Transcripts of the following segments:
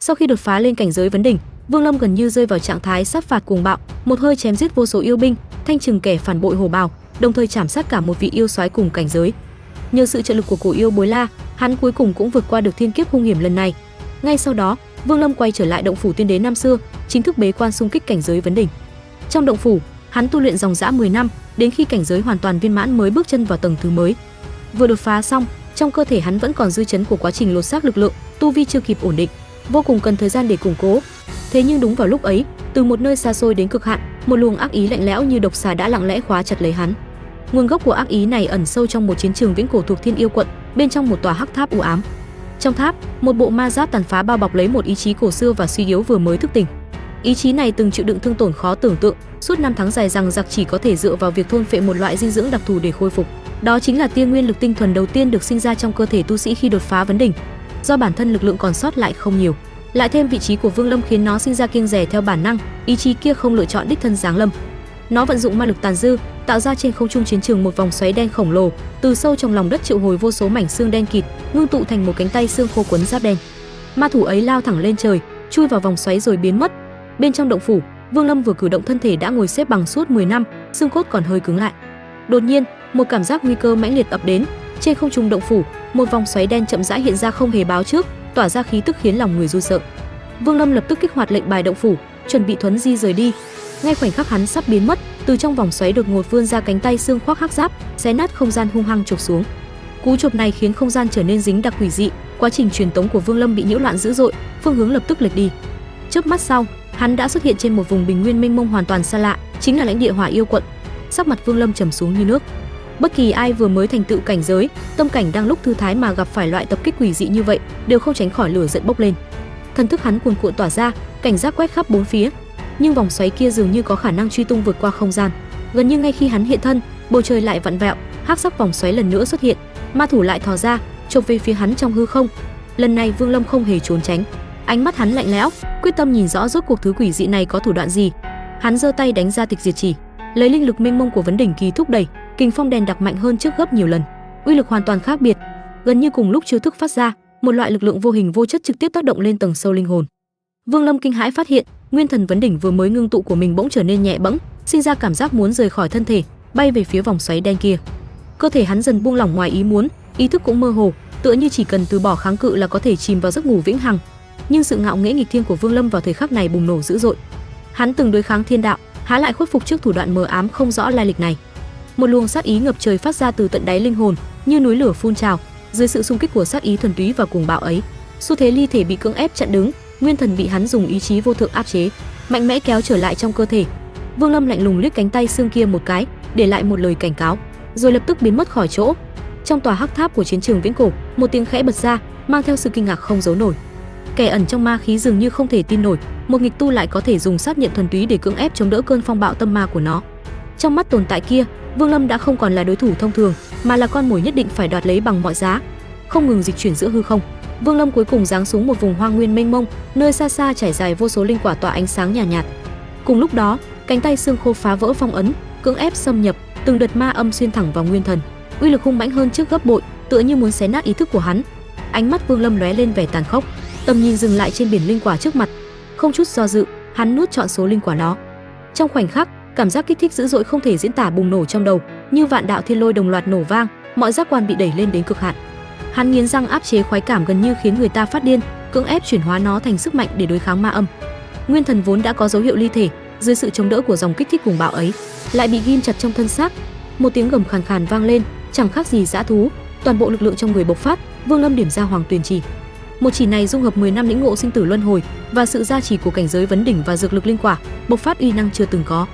Sau khi đột phá lên cảnh giới vấn đỉnh, Vương Lâm gần như rơi vào trạng thái sát phạt cuồng bạo, một hơi chém giết vô số yêu binh, thanh trừng kẻ phản bội hổ bào, đồng thời chảm sát cả một vị yêu soái cùng cảnh giới. Nhờ sự trợ lực của cổ yêu Bối La, hắn cuối cùng cũng vượt qua được thiên kiếp hung hiểm lần này. Ngay sau đó, Vương Lâm quay trở lại động phủ tiên đế năm xưa, chính thức bế quan xung kích cảnh giới vấn đỉnh. Trong động phủ, hắn tu luyện dòng dã 10 năm, đến khi cảnh giới hoàn toàn viên mãn mới bước chân vào tầng thứ mới. Vừa đột phá xong, trong cơ thể hắn vẫn còn dư chấn của quá trình lột xác lực lượng, tu vi chưa kịp ổn định, vô cùng cần thời gian để củng cố. Thế nhưng đúng vào lúc ấy, từ một nơi xa xôi đến cực hạn, một luồng ác ý lạnh lẽo như độc xà đã lặng lẽ khóa chặt lấy hắn. Nguồn gốc của ác ý này ẩn sâu trong một chiến trường viễn cổ thuộc Thiên Yêu quận, bên trong một tòa hắc tháp u ám. Trong tháp, một bộ ma giáp tàn phá bao bọc lấy một ý chí cổ xưa và suy yếu vừa mới thức tỉnh. Ý chí này từng chịu đựng thương tổn khó tưởng tượng, suốt năm tháng dài dằng dặc chỉ có thể dựa vào việc thôn phệ một loại dinh dưỡng đặc thù để khôi phục. Đó chính là tia nguyên lực tinh thuần đầu tiên được sinh ra trong cơ thể tu sĩ khi đột phá vấn đỉnh. Do bản thân lực lượng còn sót lại không nhiều, lại thêm vị trí của Vương Lâm khiến nó sinh ra kiêng dè theo bản năng, ý chí kia không lựa chọn đích thân giáng lâm. Nó vận dụng ma lực tàn dư, tạo ra trên không trung chiến trường một vòng xoáy đen khổng lồ, từ sâu trong lòng đất triệu hồi vô số mảnh xương đen kịt, ngưng tụ thành một cánh tay xương khô quấn giáp đen. Ma thủ ấy lao thẳng lên trời, chui vào vòng xoáy rồi biến mất. Bên trong động phủ, Vương Lâm vừa cử động thân thể đã ngồi xếp bằng suốt 10 năm, xương cốt còn hơi cứng lại. Đột nhiên, một cảm giác nguy cơ mãnh liệt ập đến. Trên không trung động phủ, một vòng xoáy đen chậm rãi hiện ra không hề báo trước, tỏa ra khí tức khiến lòng người run sợ. Vương Lâm lập tức kích hoạt lệnh bài động phủ, chuẩn bị thuấn di rời đi. Ngay khoảnh khắc hắn sắp biến mất, từ trong vòng xoáy đột ngột vươn ra cánh tay xương khoác hắc giáp, xé nát không gian hung hăng chụp xuống. Cú chụp này khiến không gian trở nên dính đặc quỷ dị, quá trình truyền tống của Vương Lâm bị nhiễu loạn dữ dội, phương hướng lập tức lệch đi. Chớp mắt sau, hắn đã xuất hiện trên một vùng bình nguyên mênh mông hoàn toàn xa lạ, chính là lãnh địa Hỏa Yêu quận. Sắc mặt Vương Lâm trầm xuống như nước. Bất kỳ ai vừa mới thành tựu cảnh giới, tâm cảnh đang lúc thư thái mà gặp phải loại tập kích quỷ dị như vậy, đều không tránh khỏi lửa giận bốc lên. Thần thức hắn cuồn cuộn tỏa ra, cảnh giác quét khắp bốn phía. Nhưng vòng xoáy kia dường như có khả năng truy tung vượt qua không gian. Gần như ngay khi hắn hiện thân, bầu trời lại vặn vẹo, hắc sắc vòng xoáy lần nữa xuất hiện, ma thủ lại thò ra, chộp về phía hắn trong hư không. Lần này Vương Lâm không hề trốn tránh, ánh mắt hắn lạnh lẽo, quyết tâm nhìn rõ rốt cuộc thứ quỷ dị này có thủ đoạn gì. Hắn giơ tay đánh ra tịch diệt chỉ, lấy linh lực mênh mông của vấn đỉnh kỳ thúc đẩy, kình phong đèn đặc mạnh hơn trước gấp nhiều lần, uy lực hoàn toàn khác biệt. Gần như cùng lúc chiêu thức phát ra, một loại lực lượng vô hình vô chất trực tiếp tác động lên tầng sâu linh hồn. Vương Lâm kinh hãi phát hiện, nguyên thần vấn đỉnh vừa mới ngưng tụ của mình bỗng trở nên nhẹ bẫng, sinh ra cảm giác muốn rời khỏi thân thể, bay về phía vòng xoáy đen kia. Cơ thể hắn dần buông lỏng ngoài ý muốn, ý thức cũng mơ hồ, tựa như chỉ cần từ bỏ kháng cự là có thể chìm vào giấc ngủ vĩnh hằng. Nhưng sự ngạo nghễ nghịch thiên của Vương Lâm vào thời khắc này bùng nổ dữ dội. Hắn từng đối kháng thiên đạo, há lại khuất phục trước thủ đoạn mờ ám không rõ lai lịch này. Một luồng sát ý ngập trời phát ra từ tận đáy linh hồn, như núi lửa phun trào. Dưới sự xung kích của sát ý thuần túy và cuồng bạo ấy, xu thế ly thể bị cưỡng ép chặn đứng, nguyên thần bị hắn dùng ý chí vô thượng áp chế, mạnh mẽ kéo trở lại trong cơ thể. Vương Lâm lạnh lùng liếc cánh tay xương kia một cái, để lại một lời cảnh cáo, rồi lập tức biến mất khỏi chỗ. Trong tòa hắc tháp của chiến trường viễn cổ, một tiếng khẽ bật ra, mang theo sự kinh ngạc không giấu nổi. Kẻ ẩn trong ma khí dường như không thể tin nổi, một nghịch tu lại có thể dùng sát nhận thuần túy để cưỡng ép chống đỡ cơn phong bạo tâm ma của nó. Trong mắt tồn tại kia, Vương Lâm đã không còn là đối thủ thông thường, mà là con mồi nhất định phải đoạt lấy bằng mọi giá. Không ngừng dịch chuyển giữa hư không, Vương Lâm cuối cùng giáng xuống một vùng hoang nguyên mênh mông, nơi xa xa trải dài vô số linh quả tỏa ánh sáng nhàn nhạt. Cùng lúc đó, cánh tay xương khô phá vỡ phong ấn, cưỡng ép xâm nhập, từng đợt ma âm xuyên thẳng vào nguyên thần, uy lực hung mãnh hơn trước gấp bội, tựa như muốn xé nát ý thức của hắn. Ánh mắt Vương Lâm lóe lên vẻ tàn khốc, tầm nhìn dừng lại trên biển linh quả trước mặt, không chút do dự, hắn nuốt trọn số linh quả đó. Trong khoảnh khắc, cảm giác kích thích dữ dội không thể diễn tả bùng nổ trong đầu, như vạn đạo thiên lôi đồng loạt nổ vang, mọi giác quan bị đẩy lên đến cực hạn. Hắn nghiến răng áp chế khoái cảm gần như khiến người ta phát điên, cưỡng ép chuyển hóa nó thành sức mạnh để đối kháng ma âm. Nguyên thần vốn đã có dấu hiệu ly thể, dưới sự chống đỡ của dòng kích thích cuồng bạo ấy, lại bị ghim chặt trong thân xác. Một tiếng gầm khàn khàn vang lên, chẳng khác gì dã thú, toàn bộ lực lượng trong người bộc phát. Vương Lâm điểm ra Hoàng Tuyền Chỉ. Một chỉ này dung hợp 10 năm lĩnh ngộ sinh tử luân hồi và sự gia trì của cảnh giới vấn đỉnh và dược lực linh quả, bộc phát uy năng chưa từng có.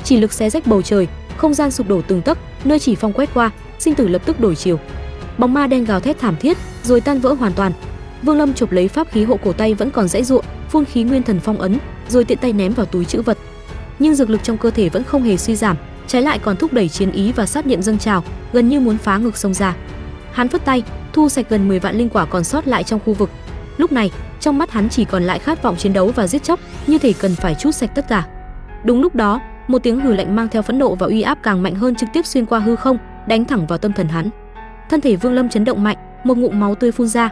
Chỉ lực xé rách bầu trời, không gian sụp đổ từng tấc, nơi chỉ phong quét qua, sinh tử lập tức đổi chiều. Bóng ma đen gào thét thảm thiết, rồi tan vỡ hoàn toàn. Vương Lâm chộp lấy pháp khí hộ cổ tay vẫn còn giãy giụa, phun khí nguyên thần phong ấn, rồi tiện tay ném vào túi trữ vật. Nhưng dược lực trong cơ thể vẫn không hề suy giảm, trái lại còn thúc đẩy chiến ý và sát niệm dâng trào, gần như muốn phá ngực xông ra. Hắn phất tay, thu sạch gần 10 vạn linh quả còn sót lại trong khu vực. Lúc này, trong mắt hắn chỉ còn lại khát vọng chiến đấu và giết chóc, như thể cần phải trút sạch tất cả. Đúng lúc đó, một tiếng hừ lạnh mang theo phẫn nộ và uy áp càng mạnh hơn trực tiếp xuyên qua hư không, đánh thẳng vào tâm thần hắn. Thân thể Vương Lâm chấn động mạnh, một ngụm máu tươi phun ra.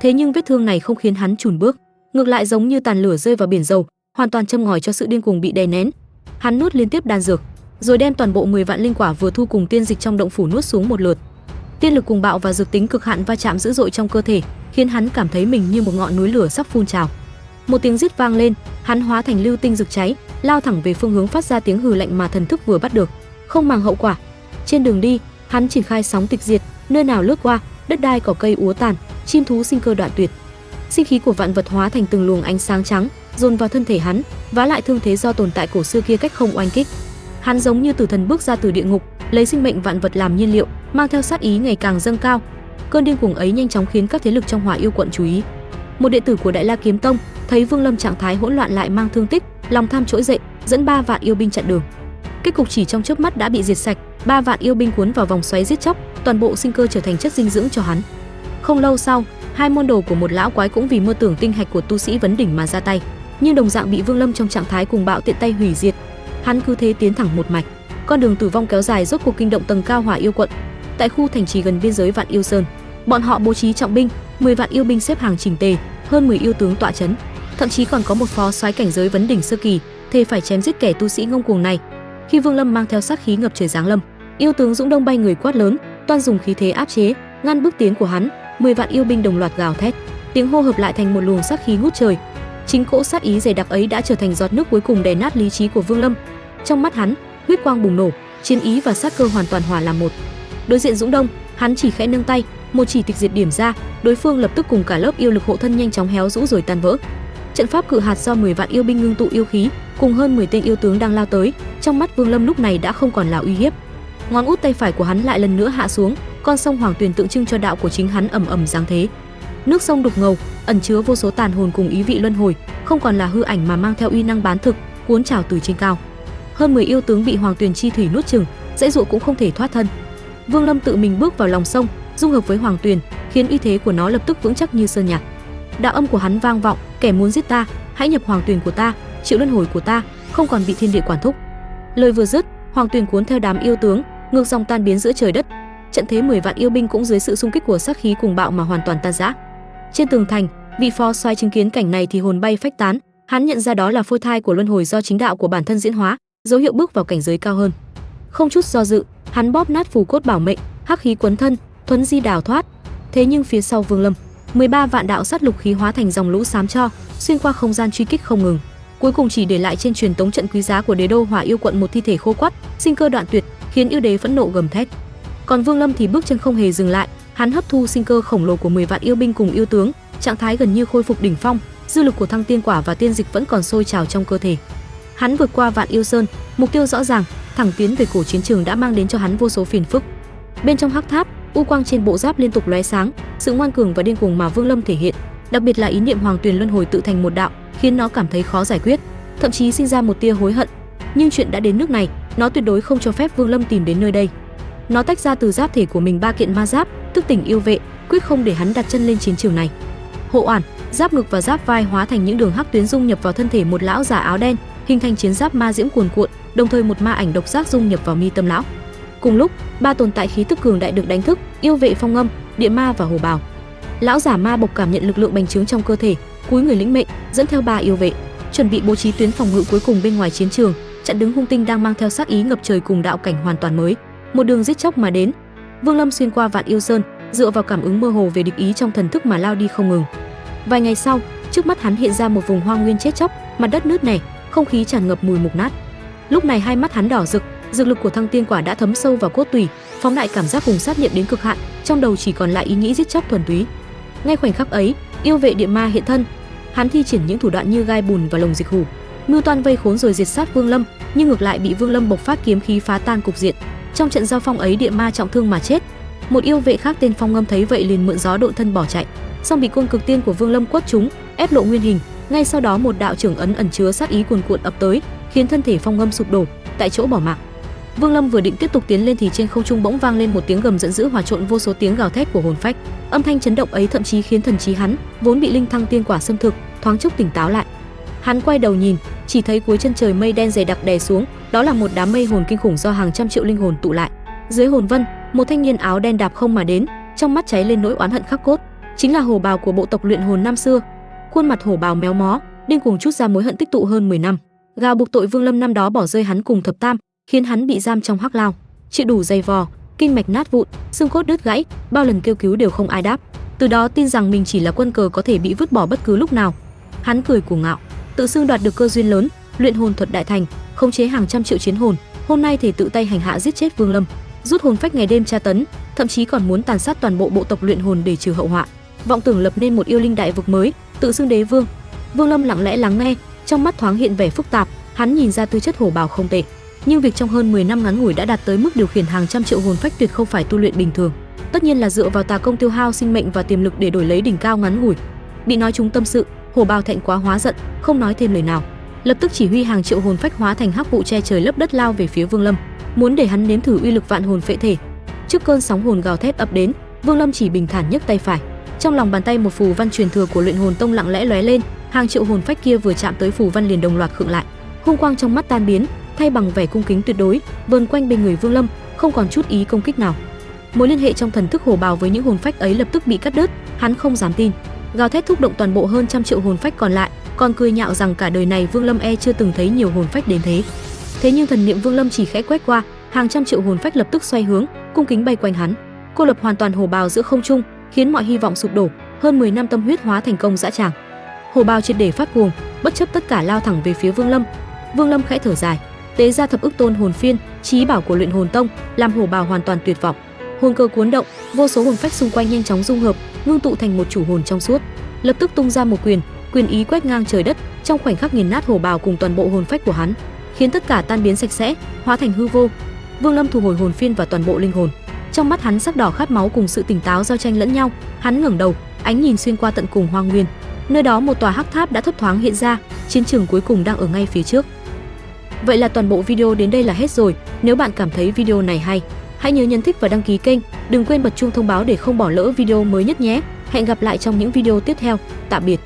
Thế nhưng vết thương này không khiến hắn chùn bước, ngược lại giống như tàn lửa rơi vào biển dầu, hoàn toàn châm ngòi cho sự điên cuồng bị đè nén. Hắn nuốt liên tiếp đan dược, rồi đem toàn bộ 10 vạn linh quả vừa thu cùng tiên dịch trong động phủ nuốt xuống một lượt. Tiên lực cuồng bạo và dược tính cực hạn va chạm dữ dội trong cơ thể, khiến hắn cảm thấy mình như một ngọn núi lửa sắp phun trào. Một tiếng rít vang lên, hắn hóa thành lưu tinh rực cháy, lao thẳng về phương hướng phát ra tiếng hừ lạnh mà thần thức vừa bắt được, không màng hậu quả. Trên đường đi, hắn triển khai sóng tịch diệt, nơi nào lướt qua, đất đai cỏ cây úa tàn, chim thú sinh cơ đoạn tuyệt. Sinh khí của vạn vật hóa thành từng luồng ánh sáng trắng, dồn vào thân thể hắn, vá lại thương thế do tồn tại cổ xưa kia cách không oanh kích. Hắn giống như tử thần bước ra từ địa ngục, lấy sinh mệnh vạn vật làm nhiên liệu, mang theo sát ý ngày càng dâng cao. Cơn điên cuồng ấy nhanh chóng khiến các thế lực trong Hỏa Yêu quận chú ý. Một đệ tử của Đại La Kiếm Tông thấy Vương Lâm trạng thái hỗn loạn lại mang thương tích, lòng tham trỗi dậy, dẫn 3 vạn yêu binh chặn đường. Kết cục chỉ trong chớp mắt đã bị diệt sạch, 3 vạn yêu binh cuốn vào vòng xoáy giết chóc, toàn bộ sinh cơ trở thành chất dinh dưỡng cho hắn. Không lâu sau, 2 môn đồ của một lão quái cũng vì mơ tưởng tinh hạch của tu sĩ vấn đỉnh mà ra tay, nhưng đồng dạng bị Vương Lâm trong trạng thái cuồng bạo tiện tay hủy diệt. Hắn cứ thế tiến thẳng một mạch, con đường tử vong kéo dài rốt cuộc kinh động tầng cao Hỏa Yêu quận. Tại khu thành trì gần biên giới Vạn Yêu Sơn, bọn họ bố trí trọng binh, 10 vạn yêu binh xếp hàng chỉnh tề, hơn 10 yêu tướng tọa chấn, thậm chí còn có một phó soái cảnh giới vấn đỉnh sơ kỳ, thề phải chém giết kẻ tu sĩ ngông cuồng này. Khi Vương Lâm mang theo sát khí ngập trời giáng lâm, yêu tướng dũng đông bay người quát lớn, toan dùng khí thế áp chế, ngăn bước tiến của hắn. 10 vạn yêu binh đồng loạt gào thét, tiếng hô hợp lại thành một luồng sát khí ngút trời. Chính cỗ sát ý dày đặc ấy đã trở thành giọt nước cuối cùng đè nát lý trí của Vương Lâm. Trong mắt hắn, huyết quang bùng nổ, chiến ý và sát cơ hoàn toàn hòa làm một. Đối diện dũng đông, hắn chỉ khẽ nâng tay, một chỉ tịch diệt điểm ra, đối phương lập tức cùng cả lớp yêu lực hộ thân nhanh chóng héo rũ rồi tan vỡ. Trận pháp cự hạt do 10 vạn yêu binh ngưng tụ yêu khí, cùng hơn 10 tên yêu tướng đang lao tới, trong mắt Vương Lâm lúc này đã không còn là uy hiếp. Ngón út tay phải của hắn lại lần nữa hạ xuống, con sông Hoàng Tuyền tượng trưng cho đạo của chính hắn ầm ầm giáng thế. Nước sông đục ngầu, ẩn chứa vô số tàn hồn cùng ý vị luân hồi, không còn là hư ảnh mà mang theo uy năng bán thực, cuốn trào từ trên cao. Hơn 10 yêu tướng bị Hoàng Tuyền chi thủy nuốt chửng, dãy dụa cũng không thể thoát thân. Vương Lâm tự mình bước vào lòng sông, dung hợp với Hoàng Tuyền, khiến uy thế của nó lập tức vững chắc như sơn nhạc. Đạo âm của hắn vang vọng, kẻ muốn giết ta, hãy nhập Hoàng Tuyền của ta, chịu luân hồi của ta, không còn bị thiên địa quản thúc. Lời vừa dứt, Hoàng Tuyền cuốn theo đám yêu tướng, ngược dòng tan biến giữa trời đất. Trận thế 10 vạn yêu binh cũng dưới sự xung kích của sát khí cuồng bạo mà hoàn toàn tan rã. Trên tường thành, vị phó soái chứng kiến cảnh này thì hồn bay phách tán, hắn nhận ra đó là phôi thai của luân hồi do chính đạo của bản thân diễn hóa, dấu hiệu bước vào cảnh giới cao hơn. Không chút do dự, hắn bóp nát phù cốt bảo mệnh, hắc khí quấn thân, thuấn di đào thoát. Thế nhưng phía sau Vương Lâm, 13 vạn đạo sát lục khí hóa thành dòng lũ xám cho, xuyên qua không gian truy kích không ngừng. Cuối cùng chỉ để lại trên truyền tống trận quý giá của Đế đô Hỏa Yêu quận một thi thể khô quắt, sinh cơ đoạn tuyệt, khiến yêu đế phẫn nộ gầm thét. Còn Vương Lâm thì bước chân không hề dừng lại, hắn hấp thu sinh cơ khổng lồ của 10 vạn yêu binh cùng yêu tướng, trạng thái gần như khôi phục đỉnh phong, dư lực của thăng tiên quả và tiên dịch vẫn còn sôi trào trong cơ thể. Hắn vượt qua Vạn Yêu Sơn, mục tiêu rõ ràng, thẳng tiến về cổ chiến trường đã mang đến cho hắn vô số phiền phức. Bên trong hắc tháp, u quang trên bộ giáp liên tục lóe sáng, sự ngoan cường và điên cuồng mà Vương Lâm thể hiện, đặc biệt là ý niệm Hoàng Tuyền luân hồi tự thành một đạo, khiến nó cảm thấy khó giải quyết, thậm chí sinh ra một tia hối hận. Nhưng chuyện đã đến nước này, nó tuyệt đối không cho phép Vương Lâm tìm đến nơi đây. Nó tách ra từ giáp thể của mình 3 kiện ma giáp, thức tỉnh yêu vệ, quyết không để hắn đặt chân lên chiến trường này. Hộ oản, giáp ngực và giáp vai hóa thành những đường hắc tuyến dung nhập vào thân thể một lão giả áo đen, hình thành chiến giáp ma diễm cuồn cuộn, đồng thời một ma ảnh độc giác dung nhập vào mi tâm lão. Cùng lúc, 3 tồn tại khí tức cường đại được đánh thức, yêu vệ phong âm, địa ma và hồ bào. Lão giả ma bộc cảm nhận lực lượng bành trướng trong cơ thể, cúi người lĩnh mệnh, dẫn theo 3 yêu vệ, chuẩn bị bố trí tuyến phòng ngự cuối cùng bên ngoài chiến trường, chặn đứng hung tinh đang mang theo sát ý ngập trời cùng đạo cảnh hoàn toàn mới, một đường giết chóc mà đến. Vương Lâm xuyên qua Vạn Yêu Sơn, dựa vào cảm ứng mơ hồ về địch ý trong thần thức mà lao đi không ngừng. Vài ngày sau, trước mắt hắn hiện ra một vùng hoang nguyên chết chóc, mặt đất nứt nẻ, không khí tràn ngập mùi mục nát. Lúc này hai mắt hắn đỏ rực, dược lực của thăng tiên quả đã thấm sâu vào cốt tủy, phóng đại cảm giác cùng sát nghiệm đến cực hạn, trong đầu chỉ còn lại ý nghĩ giết chóc thuần túy. Ngay khoảnh khắc ấy, yêu vệ địa ma hiện thân, hắn thi triển những thủ đoạn như gai bùn và lồng dịch hủ, mưu toan vây khốn rồi diệt sát Vương Lâm, nhưng ngược lại bị Vương Lâm bộc phát kiếm khí phá tan cục diện. Trong trận giao phong ấy, địa ma trọng thương mà chết. Một yêu vệ khác tên Phong Ngâm thấy vậy liền mượn gió độn thân bỏ chạy, song bị côn cực tiên của Vương Lâm quất trúng, ép lộ nguyên hình. Ngay sau đó một đạo trưởng ấn ẩn chứa sát ý cuồn cuộn ập tới, khiến thân thể Phong Ngâm sụp đổ, tại chỗ bỏ mạng. Vương Lâm vừa định tiếp tục tiến lên thì trên không trung bỗng vang lên một tiếng gầm giận dữ hòa trộn vô số tiếng gào thét của hồn phách. Âm thanh chấn động ấy thậm chí khiến thần trí hắn, vốn bị linh thăng tiên quả xâm thực, thoáng chốc tỉnh táo lại. Hắn quay đầu nhìn, chỉ thấy cuối chân trời mây đen dày đặc đè xuống, đó là một đám mây hồn kinh khủng do hàng trăm triệu linh hồn tụ lại. Dưới hồn vân, một thanh niên áo đen đạp không mà đến, trong mắt cháy lên nỗi oán hận khắc cốt, chính là hồ bào của bộ tộc luyện hồn năm xưa. Khuôn mặt hổ bào méo mó, điên cuồng trút ra mối hận tích tụ hơn 10 năm. Gào buộc tội Vương Lâm năm đó bỏ rơi hắn cùng thập tam, khiến hắn bị giam trong hắc lao, chịu đủ dày vò, kinh mạch nát vụn, xương cốt đứt gãy, bao lần kêu cứu đều không ai đáp. Từ đó tin rằng mình chỉ là quân cờ có thể bị vứt bỏ bất cứ lúc nào. Hắn cười cuồng ngạo, tự xưng đoạt được cơ duyên lớn, luyện hồn thuật đại thành, khống chế hàng trăm triệu chiến hồn, hôm nay thể tự tay hành hạ giết chết Vương Lâm, rút hồn phách ngày đêm tra tấn, thậm chí còn muốn tàn sát toàn bộ bộ tộc luyện hồn để trừ hậu họa, vọng tưởng lập nên một yêu linh đại vực mới, tự xưng đế vương. Vương Lâm lặng lẽ lắng nghe, trong mắt thoáng hiện vẻ phức tạp, hắn nhìn ra tư chất hổ bào không tệ, nhưng việc trong hơn 10 năm ngắn ngủi đã đạt tới mức điều khiển hàng trăm triệu hồn phách tuyệt không phải tu luyện bình thường, tất nhiên là dựa vào tà công tiêu hao sinh mệnh và tiềm lực để đổi lấy đỉnh cao ngắn ngủi. Bị nói trúng tâm sự, hổ bào thẹn quá hóa giận, không nói thêm lời nào, lập tức chỉ huy hàng triệu hồn phách hóa thành hắc vụ che trời lấp đất lao về phía Vương Lâm, muốn để hắn nếm thử uy lực vạn hồn phệ thể. Trước cơn sóng hồn gào thét ập đến, Vương Lâm chỉ bình thản nhấc tay phải, trong lòng bàn tay một phù văn truyền thừa của luyện hồn tông lặng lẽ lóe lên, hàng triệu hồn phách kia vừa chạm tới phù văn liền đồng loạt khựng lại, hung quang trong mắt tan biến, thay bằng vẻ cung kính tuyệt đối, vờn quanh bên người Vương Lâm, không còn chút ý công kích nào. Mối liên hệ trong thần thức hổ bào với những hồn phách ấy lập tức bị cắt đứt, hắn không dám tin, gào thét thúc động toàn bộ hơn trăm triệu hồn phách còn lại, còn cười nhạo rằng cả đời này Vương Lâm chưa từng thấy nhiều hồn phách đến thế. Thế nhưng thần niệm Vương Lâm chỉ khẽ quét qua, hàng trăm triệu hồn phách lập tức xoay hướng, cung kính bay quanh hắn, cô lập hoàn toàn hổ bào giữa không trung, khiến mọi hy vọng sụp đổ. Hơn 10 năm tâm huyết hóa thành công dã tràng, hổ bào triệt để phát cuồng, bất chấp tất cả lao thẳng về phía Vương Lâm. Vương Lâm khẽ thở dài, tế ra thập ức tôn hồn phiên, chí bảo của luyện hồn tông, làm hổ bào hoàn toàn tuyệt vọng. Hồn cơ cuốn động, vô số hồn phách xung quanh nhanh chóng dung hợp, ngưng tụ thành một chủ hồn trong suốt, lập tức tung ra một quyền, quyền ý quét ngang trời đất, trong khoảnh khắc nghiền nát hổ bào cùng toàn bộ hồn phách của hắn, khiến tất cả tan biến sạch sẽ, hóa thành hư vô. Vương Lâm thu hồi hồn phiên và toàn bộ linh hồn, trong mắt hắn sắc đỏ khát máu cùng sự tỉnh táo giao tranh lẫn nhau. Hắn ngẩng đầu, ánh nhìn xuyên qua tận cùng hoang nguyên, nơi đó một tòa hắc tháp đã thấp thoáng hiện ra, chiến trường cuối cùng đang ở ngay phía trước. Vậy là toàn bộ video đến đây là hết rồi. Nếu bạn cảm thấy video này hay, hãy nhớ nhấn thích và đăng ký kênh, đừng quên bật chuông thông báo để không bỏ lỡ video mới nhất nhé. Hẹn gặp lại trong những video tiếp theo. Tạm biệt.